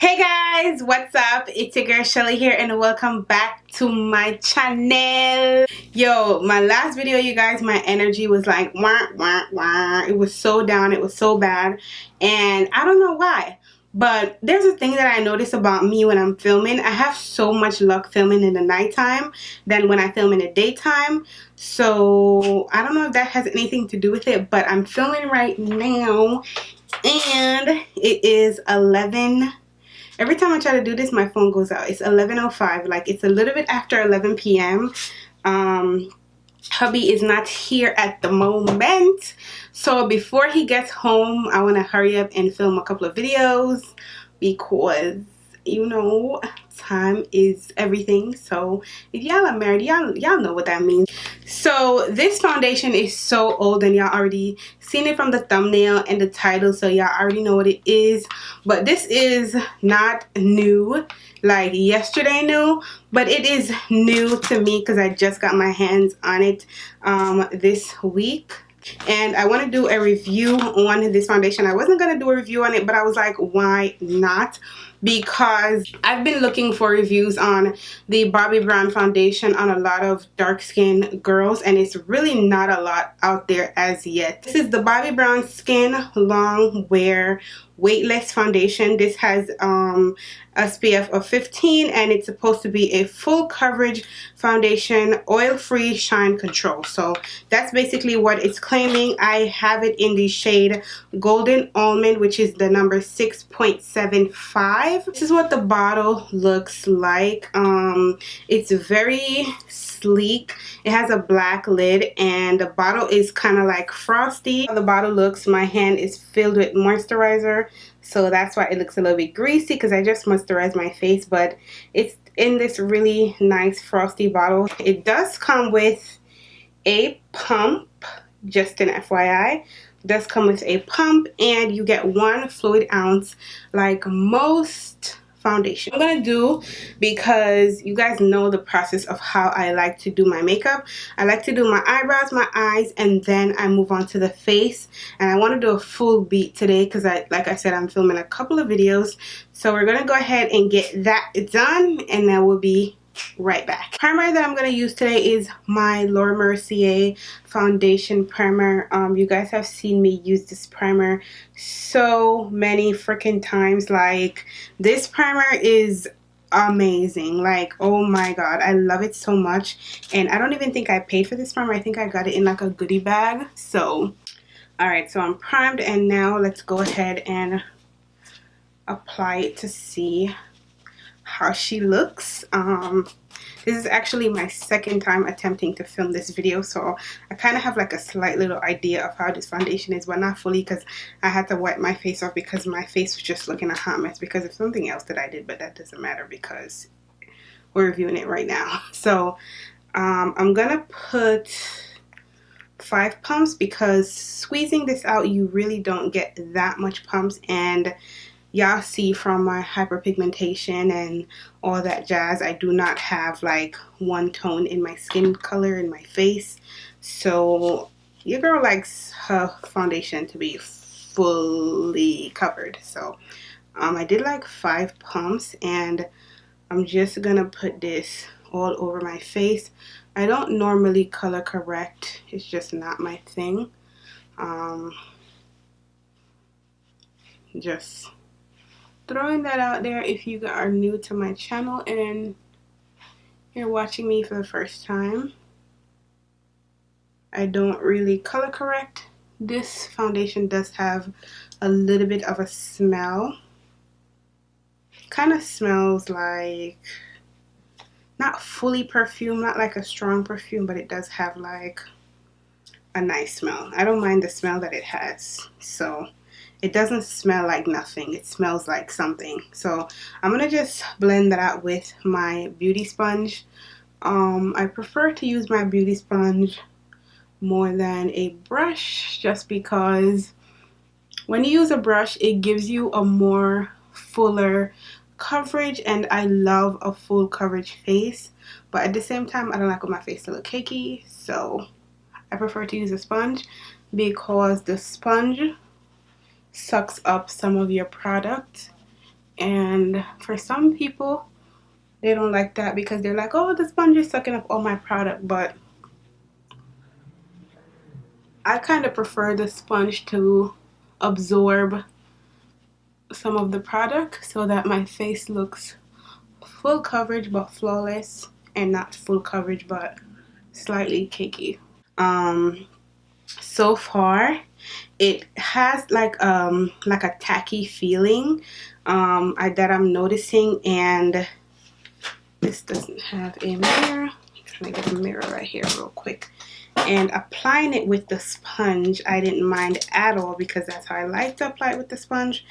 Hey guys, what's up? It's your girl Shelly here and welcome back to my channel. Yo, my last video, you guys, my energy was like wah wah wah. It was so down, it was so bad, and I don't know why. But there's a thing that I notice about me when I'm filming. I have so much luck filming in the nighttime than when I film in the daytime. So I don't know if that has anything to do with it, but I'm filming right now and it is 11. Every time I try to do this, my phone goes out. It's 11:05. Like, it's a little bit after 11 p.m. Hubby is not here at the moment. So before he gets home, I want to hurry up and film a couple of videos because, you know, time is everything. So if y'all are married, y'all know what that means. So this foundation is so old and y'all already seen it from the thumbnail and the title, so y'all already know what it is. But this is not new, like yesterday new, but it is new to me because I just got my hands on it this week. And I want to do a review on this foundation. I wasn't going to do a review on it, but I was like, why not? Because I've been looking for reviews on the Bobbi Brown foundation on a lot of dark skinned girls, and it's really not a lot out there as yet. This is the Bobbi Brown Skin Long Wear Weightless foundation. This has SPF of 15 and it's supposed to be a full coverage foundation, oil-free shine control. So that's basically what it's claiming. I have it in the shade Golden Almond, which is the number 6.75. This is what the bottle looks like. It's very sleek. It has a black lid and the bottle is kind of like frosty. The bottle looks, my hand is filled with moisturizer, so that's why it looks a little bit greasy because I just moisturized my face, but it's in this really nice frosty bottle. It does come with a pump, just an FYI. It does come with a pump and you get 1 fluid ounce like most foundation. I'm gonna do, because you guys know the process of how I like to do my makeup. I like to do my eyebrows, my eyes, and then I move on to the face. And I want to do a full beat today because like I said, I'm filming a couple of videos. So we're gonna go ahead and get that done and then we'll be right back. Primer that I'm going to use today is my Laura Mercier foundation primer. You guys have seen me use this primer so many freaking times. Like, this primer is amazing. Like, oh my god, I love it so much. And I don't even think I paid for this primer. I think I got it in like a goodie bag. So alright, so I'm primed and now let's go ahead and apply it to see how she looks. This is actually my second time attempting to film this video, so I kind of have like a slight little idea of how this foundation is, but not fully because I had to wipe my face off because my face was just looking a hot mess because of something else that I did, but that doesn't matter because we're reviewing it right now. So I'm gonna put 5 pumps because squeezing this out you really don't get that much pumps, and y'all see from my hyperpigmentation and all that jazz, I do not have like one tone in my skin color in my face. So your girl likes her foundation to be fully covered. So I did like 5 pumps and I'm just gonna put this all over my face. I don't normally color correct, it's just not my thing. Just throwing that out there if you are new to my channel and you're watching me for the first time. I don't really color correct. This foundation does have a little bit of a smell. Kind of smells like, not fully perfume, not like a strong perfume, but it does have like a nice smell. I don't mind the smell that it has. So it doesn't smell like nothing. It smells like something. So I'm going to just blend that out with my beauty sponge. I prefer to use my beauty sponge more than a brush just because when you use a brush, it gives you a more fuller coverage, and I love a full coverage face. But at the same time, I don't like my face to look cakey. So I prefer to use a sponge because the sponge sucks up some of your product And for some people, they don't like that because they're like, oh, the sponge is sucking up all my product. But I kind of prefer the sponge to absorb some of the product so that my face looks full coverage but flawless, and not full coverage but slightly cakey. So far it has like a tacky feeling that I'm noticing. And this doesn't have a mirror. I'm trying to get a mirror right here real quick. And applying it with the sponge, I didn't mind at all because that's how I like to apply it with the sponge.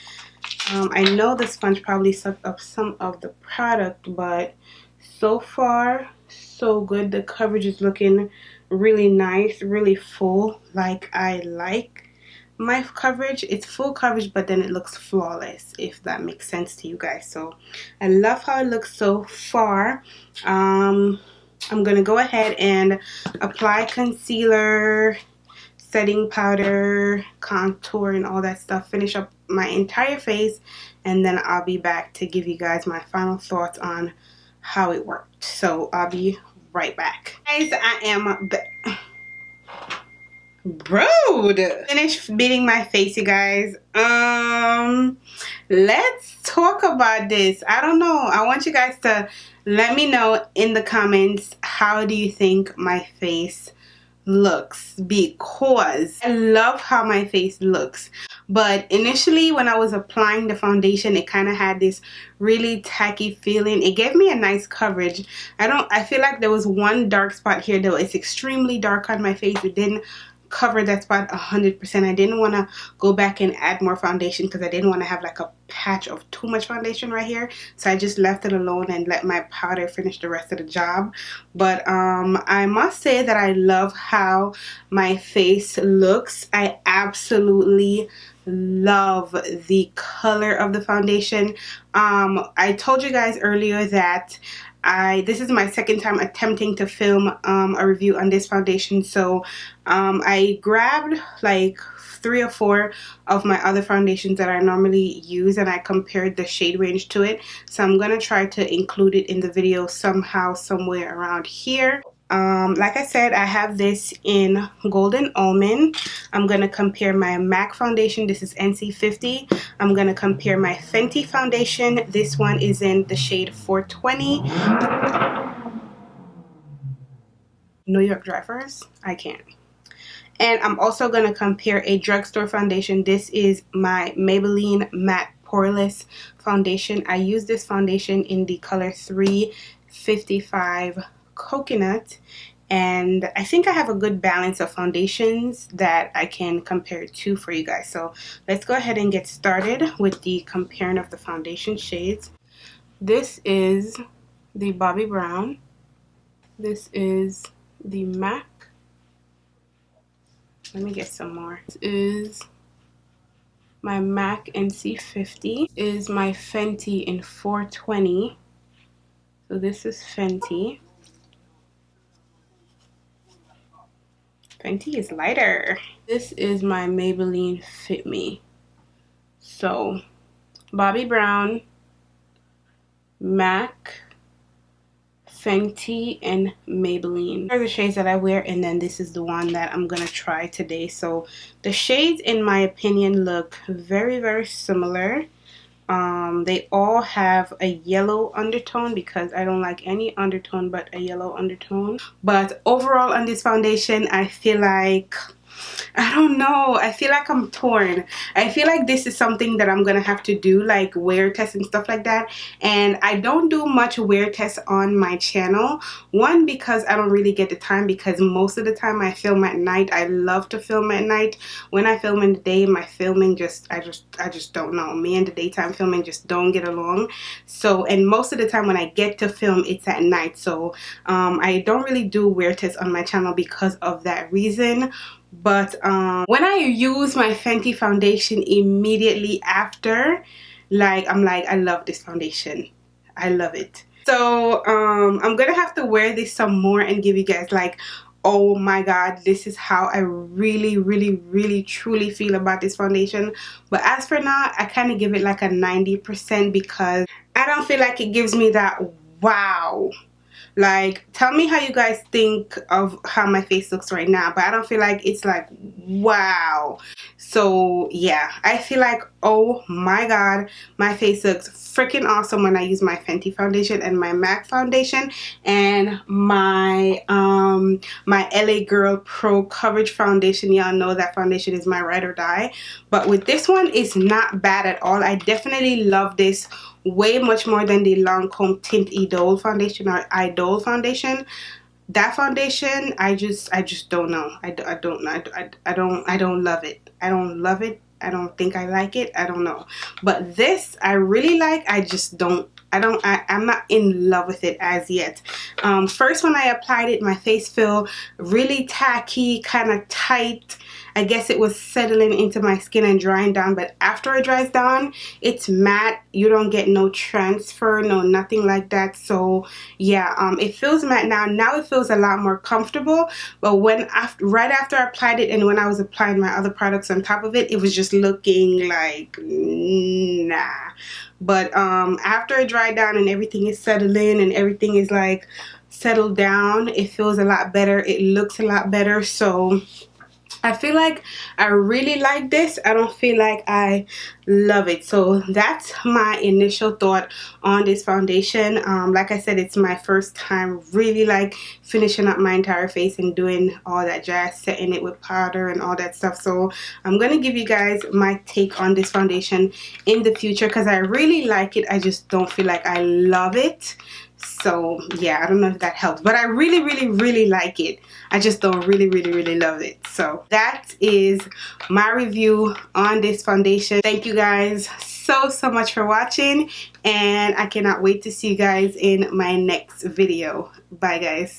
I know the sponge probably sucked up some of the product, but so far so good. The coverage is looking really nice, really full, like I like my coverage. It's full coverage, but then it looks flawless, if that makes sense to you guys. So I love how it looks so far. I'm gonna go ahead and apply concealer, setting powder, contour, and all that stuff, finish up my entire face, and then I'll be back to give you guys my final thoughts on how it worked. So I'll be right back. Guys, I am finished beating my face, you guys. Let's talk about this. I don't know, I want you guys to let me know in the comments, how do you think my face looks? Because I love how my face looks, but initially when I was applying the foundation, it kind of had this really tacky feeling. It gave me a nice coverage. I feel like there was one dark spot here though. It's extremely dark on my face. It didn't cover that spot 100%. I didn't want to go back and add more foundation because I didn't want to have like a patch of too much foundation right here, so I just left it alone and let my powder finish the rest of the job. But I must say that I love how my face looks. I absolutely love the color of the foundation. I told you guys earlier that this is my second time attempting to film a review on this foundation. So I grabbed like 3 or 4 of my other foundations that I normally use, and I compared the shade range to it. So I'm gonna try to include it in the video somehow, somewhere around here. Like I said, I have this in Golden Almond. I'm gonna compare my MAC foundation. This is NC50. I'm gonna compare my Fenty foundation. This one is in the shade 420. New York Drivers, I can't. And I'm also gonna compare a drugstore foundation. This is my Maybelline Matte Poreless foundation. I use this foundation in the color 355 Coconut, and I think I have a good balance of foundations that I can compare it to for you guys. So let's go ahead and get started with the comparing of the foundation shades. This is the Bobbi Brown. This is the MAC. Let me get some more. This is my MAC NC50. This is my Fenty in 420. So this is Fenty. Fenty is lighter. This is my Maybelline Fit Me. So Bobbi Brown, MAC, Fenty, and Maybelline. These are the shades that I wear, and then this is the one that I'm gonna try today. So the shades, in my opinion, look very, very similar. They all have a yellow undertone because I don't like any undertone but a yellow undertone. But overall on this foundation, I feel like, I don't know, I feel like I'm torn. I feel like this is something that I'm gonna have to do, like wear tests and stuff like that, and I don't do much wear tests on my channel. One, because I don't really get the time, because most of the time I film at night. I love to film at night. When I film in the day, my filming I just don't know, me and the daytime filming just don't get along. So, and most of the time when I get to film, it's at night. So I don't really do wear tests on my channel because of that reason. But when I use my Fenty foundation immediately after, I'm like, I love this foundation. I love it. So I'm gonna have to wear this some more and give you guys like oh my god, this is how I really truly feel about this foundation. But as for now, I kind of give it like a 90% because I don't feel like it gives me that wow. Like, tell me how you guys think of how my face looks right now, but I don't feel like it's like wow. So yeah, I feel like, oh my god, my face looks freaking awesome when I use my Fenty foundation and my MAC foundation and my my LA Girl Pro Coverage foundation. Y'all know that foundation is my ride or die, but with this one, it's not bad at all. I definitely love this way much more than the Lancome Tint Idole foundation or Idole foundation. That foundation, I just don't know. I don't love it. I don't love it. I don't think I like it. I don't know. But this I really like. I just don't. I'm not in love with it as yet. First when I applied it, my face felt really tacky, kind of tight. I guess it was settling into my skin and drying down, but after it dries down, it's matte. You don't get no transfer, no nothing like that. So yeah, it feels matte now. Now it feels a lot more comfortable, but right after I applied it and when I was applying my other products on top of it, it was just looking like nah. But after it dried down and everything is settling and everything is like settled down, it feels a lot better. It looks a lot better. So I feel like I really like this. I don't feel like I love it. So that's my initial thought on this foundation. Like I said, it's my first time really like finishing up my entire face and doing all that jazz, setting it with powder and all that stuff. So I'm going to give you guys my take on this foundation in the future because I really like it. I just don't feel like I love it. So yeah, I don't know if that helps, but I really like it. I just don't really love it. So that is my review on this foundation. Thank you guys so much for watching, and I cannot wait to see you guys in my next video. Bye guys.